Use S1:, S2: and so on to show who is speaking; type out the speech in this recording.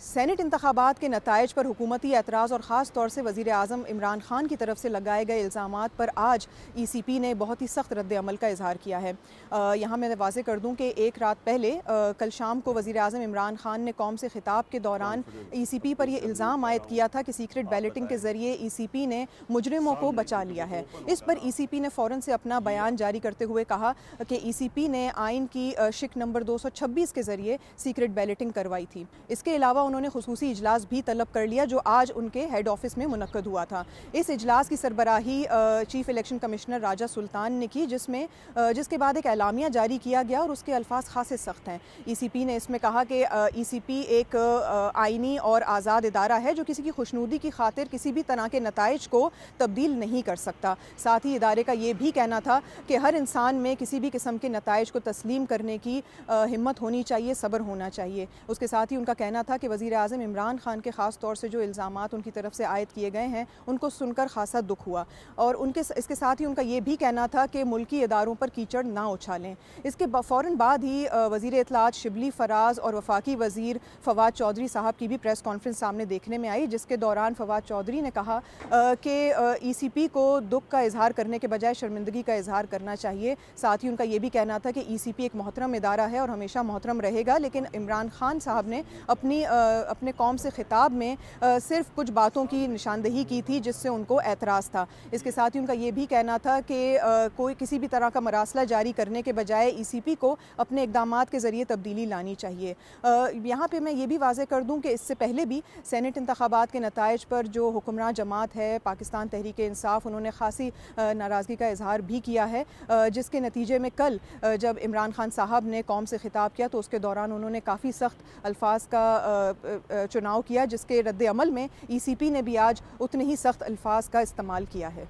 S1: Senate इंतखाबात के नताइज पर हुकूमती एतराज़ और ख़ास तौर से वज़ीर आज़म इमरान खान की तरफ से लगाए गए इल्ज़ामात पर आज ECP ने बहुत ही सख्त रद्द अमल का इजहार किया है। यहाँ मैं वाज़ेह कर दूँ कि एक रात पहले कल शाम को वज़ीर आज़म इमरान खान ने कौम से खिताब के दौरान ECP पर यह इल्ज़ाम आयद किया था कि सीक्रेट बैलेटिंग के ज़रिए ECP ने मुजरिमों को बचा लिया है। इस पर ECP ने फ़ौरन से अपना बयान जारी करते हुए कहा कि ECP ने आइन की शिक नंबर 226 के ज़रिए सीक्रेट बैलेटिंग करवाई थी। इसके अलावा उन्होंने खुसूसी इजलास भी तलब कर लिया जो आज उनके हेड ऑफिस में मुनक्कद हुआ था। इस इजलास की सरबराही चीफ इलेक्शन कमिश्नर राजा सुल्तान ने की, जिसके बाद एक एलामिया जारी किया गया और उसके अल्फाज खासे सख्त हैं। ECP ने इसमें कहा कि ECP एक आइनी और आज़ाद इदारा है जो किसी की खुशनुदी की खातिर किसी भी तरह के नताइज को तब्दील नहीं कर सकता। साथ ही इदारे का ये भी कहना था कि हर इंसान में किसी भी किस्म के नताइज को तस्लीम करने की हिम्मत होनी चाहिए, सब्र होना चाहिए। उसके साथ ही उनका कहना था कि वज़ीर आज़म इमरान खान के ख़ास तौर से जो इल्ज़ामात उनकी तरफ से आयद किए गए हैं उनको सुनकर खासा दुख हुआ और इसके साथ ही उनका ये भी कहना था कि मुल्की इदारों पर कीचड़ ना उछालें। इसके फ़ौरन बाद ही वज़ीर इत्तलात शिबली फराज और वफाकी वज़ीर फवाद चौधरी साहब की भी प्रेस कॉन्फ्रेंस सामने देखने में आई, जिसके दौरान फवाद चौधरी ने कहा कि ECP को दुख का इजहार करने के बजाय शर्मिंदगी का इजहार करना चाहिए। साथ ही उनका ये भी कहना था कि ECP एक मोहतरम इदारा है और हमेशा मोहतरम रहेगा, लेकिन इमरान खान साहब ने अपने कौम से खिताब में सिर्फ कुछ बातों की निशानदही की थी जिससे उनको एतराज़ था। इसके साथ ही उनका ये भी कहना था कि कोई किसी भी तरह का मरासला जारी करने के बजाय ECP को अपने इक़दामात के ज़रिए तब्दीली लानी चाहिए। यहाँ पे मैं ये भी वाज़ेह कर दूँ कि इससे पहले भी सेनेट इंतखाबात के नताइज पर जो हुक्मरान जमात है पाकिस्तान तहरीक इंसाफ, उन्होंने खासी नाराज़गी का इजहार भी किया है, जिसके नतीजे में कल जब इमरान खान साहब ने कौम से खिताब किया तो उसके दौरान उन्होंने काफ़ी सख्त अल्फाज का चुनाव किया, जिसके रद्द अमल में ECP ने भी आज उतने ही सख्त अल्फाज का इस्तेमाल किया है।